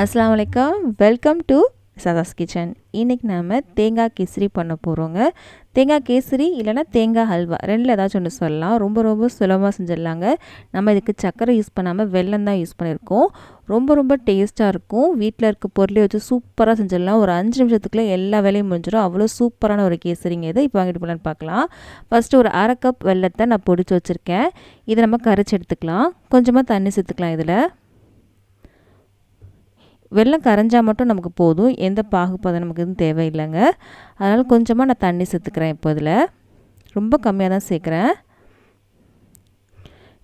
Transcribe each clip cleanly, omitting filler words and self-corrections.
अस्सलाम वालेकुम welcome to Shasha's kitchen. இன்றைக்கி நாம் தேங்காய் கேசரி பண்ண போகிறோங்க. தேங்காய் கேசரி இல்லைனா தேங்காய் ஹல்வா ரெண்டில் ஏதாச்சும் ஒன்று சொல்லலாம். ரொம்ப சுலபமாக செஞ்சிடலாங்க. நம்ம இதுக்கு சர்க்கரை யூஸ் பண்ணாமல் வெல்லம் தான் யூஸ் பண்ணியிருக்கோம். ரொம்ப டேஸ்ட்டாக இருக்கும். வீட்டில் இருக்க பொருளை வச்சு சூப்பராக செஞ்சிடலாம். ஒரு 5 நிமிஷத்துக்குள்ளே எல்லா வேலையும் முடிஞ்சிடும். அவ்வளோ சூப்பரான ஒரு கேசரிங்க இது. இப்போ வாங்கிட்டு போகலான்னு பார்க்கலாம். ஃபஸ்ட்டு ஒரு 1/2 கப் வெல்லத்தை நான் பொடிச்சு வச்சுருக்கேன். இதை நம்ம கரைச்சி எடுத்துக்கலாம். கொஞ்சமாக தண்ணி சேர்த்துக்கலாம். இதில் வெல்லம் கரைஞ்சால் மட்டும் நமக்கு போதும். எந்த பாகுபாதம் நமக்கு எதுவும் தேவையில்லைங்க. அதனால் கொஞ்சமாக நான் தண்ணி சேர்த்துக்கிறேன். இப்போ இதில் ரொம்ப கம்மியாக தான் சேர்க்குறேன்.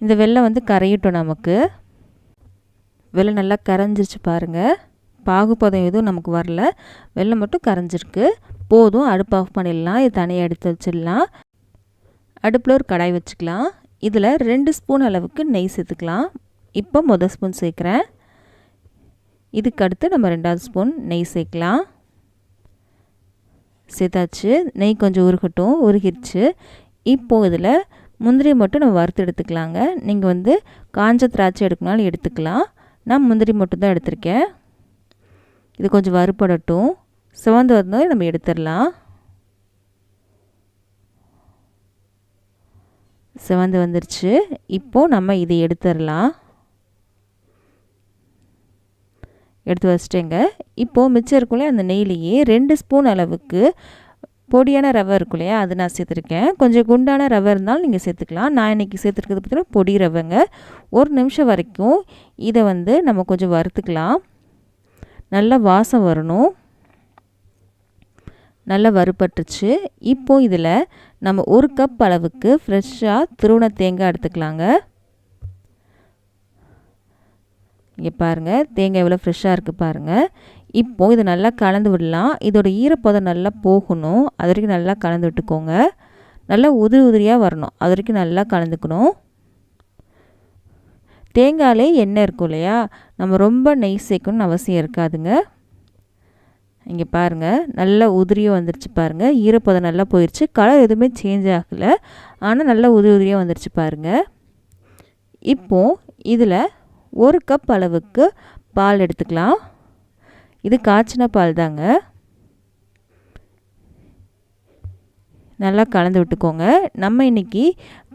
இந்த வெல்லம் வந்து கரையிட்டோம். நமக்கு வெல்லம் நல்லா கரைஞ்சிருச்சு பாருங்கள். பாகுபாதம் எதுவும் நமக்கு வரல. வெல்லம் மட்டும் கரைஞ்சிருக்கு. போதும். அடுப்பு ஆஃப் பண்ணிடலாம். இது தனியாக எடுத்து வச்சிடலாம். அடுப்பில் ஒரு கடாய் வச்சுக்கலாம். இதில் 2 ஸ்பூன் அளவுக்கு நெய் சேர்த்துக்கலாம். இப்போ முதல் ஸ்பூன் சேர்க்குறேன். இதுக்கு அடுத்து நம்ம 2வது ஸ்பூன் நெய் சேர்க்கலாம். சேர்த்தாச்சு. நெய் கொஞ்சம் உருகட்டும். உருகிடுச்சு. இப்போது இதில் முந்திரி மட்டும் நம்ம வறுத்து எடுத்துக்கலாங்க. நீங்கள் வந்து காஞ்ச திராட்சை எடுக்கனாலும் எடுத்துக்கலாம். நான் முந்திரி மட்டும் தான் எடுத்திருக்கேன். இது கொஞ்சம் வறுபடட்டும். சிவந்து வந்தால் நம்ம எடுத்துடலாம். சிவந்து வந்துருச்சு. இப்போது நம்ம இதை எடுத்துடலாம். எடுத்து வச்சிட்டேங்க. இப்போது மிச்சம் இருக்குள்ளே அந்த நெய்லேயே 2 ஸ்பூன் அளவுக்கு பொடியான ரவை இருக்கும் இல்லையா, அது நான் சேர்த்துருக்கேன். கொஞ்சம் குண்டான ரவை இருந்தாலும் நீங்கள் சேர்த்துக்கலாம். நான் இன்றைக்கி சேர்த்துருக்கிறது பார்த்தீங்கன்னா பொடி ரவைங்க. 1 நிமிஷம் வரைக்கும் இதை வந்து நம்ம கொஞ்சம் வறுத்துக்கலாம். நல்லா வாசம் வரணும். நல்லா வறுபட்டுருச்சு. இப்போது இதில் நம்ம 1 கப் அளவுக்கு ஃப்ரெஷ்ஷாக துருவன தேங்காய் எடுத்துக்கலாங்க. இங்கே பாருங்கள், தேங்காய் எவ்வளோ ஃப்ரெஷ்ஷாக இருக்குது பாருங்கள். இப்போது இதை நல்லா கலந்து விடலாம். இதோட ஈரப்பதம் நல்லா போகணும். அது வரைக்கும் நல்லா கலந்து விட்டுக்கோங்க. நல்லா உதிரியாக வரணும். அது வரைக்கும் நல்லா கலந்துக்கணும். தேங்காயிலே எண்ணெய் இருக்கும் இல்லையா, நம்ம ரொம்ப நெய் சேர்க்கணும்னு அவசியம் இருக்காதுங்க. இங்கே பாருங்கள், நல்லா உதிரியாக வந்துருச்சு பாருங்கள். ஈரப்பதம் நல்லா போயிடுச்சு. கலர் எதுவுமே சேஞ்ச் ஆகலை. ஆனால் நல்லா உதிரியாக வந்துருச்சு பாருங்கள். இப்போது இதில் 1 கப் அளவுக்கு பால் எடுத்துக்கலாம். இது காய்ச்சின பால் தாங்க. நல்லா கலந்து விட்டுக்கோங்க. நம்ம இன்றைக்கி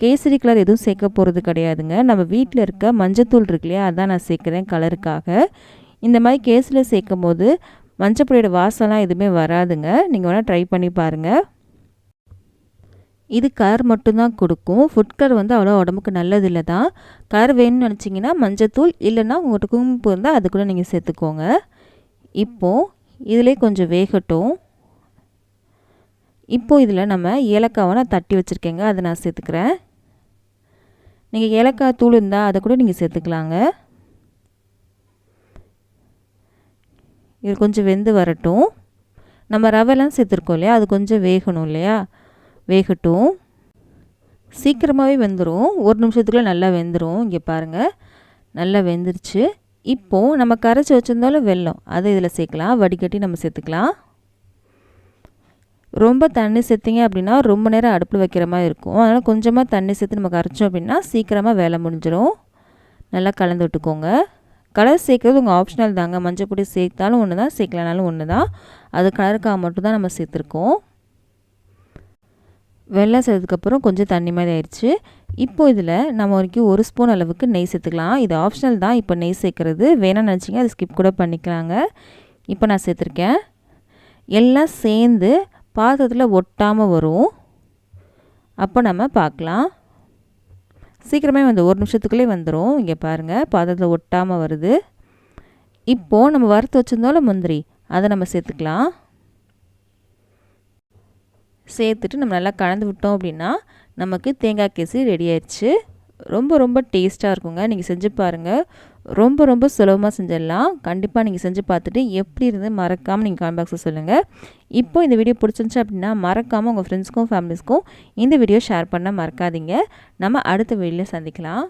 கேசரி கலர் எதுவும் சேர்க்க போகிறது கிடையாதுங்க. நம்ம வீட்டில் இருக்க மஞ்சத்தூள் இருக்கு இல்லையா, அதான் நான் சேர்க்குறேன் கலருக்காக. இந்த மாதிரி கேசரியில் சேர்க்கும் போது மஞ்சப்பொடியோட வாசம்லாம் எதுவுமே வராதுங்க. நீங்கள் வேணால் ட்ரை பண்ணி பாருங்கள். இது கலர் மட்டும்தான் கொடுக்கும். ஃபுட் கலர் வந்து அவ்வளோ உடம்புக்கு நல்லதில்லை தான். கலர் வேணும்னு நினச்சிங்கன்னா மஞ்சத்தூள் இல்லைன்னா உங்கள்கிட்ட குங்குமப்பூ இருந்தால் அது கூட நீங்கள் சேர்த்துக்கோங்க. இப்போது இதிலே கொஞ்சம் வேகட்டும். இப்போது இதில் நம்ம ஏலக்காவை நான் தட்டி வச்சுருக்கேங்க, அதை நான் சேர்த்துக்கிறேன். நீங்கள் ஏலக்காய் தூள் இருந்தால் அதை கூட நீங்கள் சேர்த்துக்கலாங்க. இது கொஞ்சம் வெந்து வரட்டும். நம்ம ரவைலாம் சேர்த்துருக்கோம் இல்லையா, அது கொஞ்சம் வேகணும் இல்லையா, வேகட்டும். சீக்கிரமாகவே வெந்துடும். 1 நிமிஷத்துக்குள்ளே நல்லா வெந்துடும். இங்கே பாருங்கள், நல்லா வெந்துருச்சு. இப்போது நம்ம கரைச்சி வச்சுருந்தாலும் வெல்லம் அதை இதில் சேர்க்கலாம். வடிகட்டி நம்ம சேர்த்துக்கலாம். ரொம்ப தண்ணி சேர்த்திங்க அப்படின்னா ரொம்ப நேரம் அடுப்பில் வைக்கிற மாதிரி இருக்கும். அதனால் கொஞ்சமாக தண்ணி சேர்த்து நம்ம கரைச்சோம் அப்படின்னா சீக்கிரமாக வேலை முடிஞ்சிடும். நல்லா கலந்து விட்டுக்கோங்க. கலர் சேர்க்குறது உங்கள் ஆப்ஷனல் தாங்க. மஞ்சள் பொடி சேர்த்தாலும் ஒன்று தான், சேர்க்கலனாலும் ஒன்று தான். அது கலருக்காக மட்டும் தான் நம்ம சேர்த்துருக்கோம். வெல்லம் சேர்த்ததுக்கப்புறம் கொஞ்சம் தண்ணி மாதிரி ஆயிடுச்சு. இப்போது இதில் நம்ம வரைக்கும் 1 ஸ்பூன் அளவுக்கு நெய் சேர்த்துக்கலாம். இது ஆப்ஷனல் தான். இப்போ நெய் சேர்க்குறது வேணாம்னு நினச்சிங்க அது ஸ்கிப் கூட பண்ணிக்கலாங்க. இப்போ நான் சேர்த்துருக்கேன். எல்லாம் சேர்ந்து பாத்திரத்தில் ஒட்டாமல் வரும். அப்போ நம்ம பார்க்கலாம். சீக்கிரமே வந்து 1 நிமிஷத்துக்குள்ளே வந்துடும். இங்கே பாருங்கள், பாத்திரத்தில் ஒட்டாமல் வருது. இப்போது நம்ம வறுத்து வச்சுருந்தோம்ல முந்திரி, அதை நம்ம சேர்த்துக்கலாம். சேர்த்துட்டு நம்ம நல்லா கலந்து விட்டோம் அப்படின்னா நமக்கு தேங்காய் கேசரி ரெடி ஆயிடுச்சு. ரொம்ப டேஸ்ட்டாக இருக்குங்க. நீங்கள் செஞ்சு பாருங்கள். ரொம்ப சுலபமாக செஞ்சிடலாம். கண்டிப்பாக நீங்கள் செஞ்சு பார்த்துட்டு எப்படி இருந்து மறக்காமல் நீங்கள் கமெண்ட் பாக்ஸில் சொல்லுங்கள். இப்போ இந்த வீடியோ பிடிச்சிருந்துச்சு அப்படின்னா மறக்காமல் உங்கள் ஃப்ரெண்ட்ஸ்க்கும் ஃபேமிலிஸ்க்கும் இந்த வீடியோ ஷேர் பண்ண மறக்காதீங்க. நம்ம அடுத்த வீடியோவில் சந்திக்கலாம்.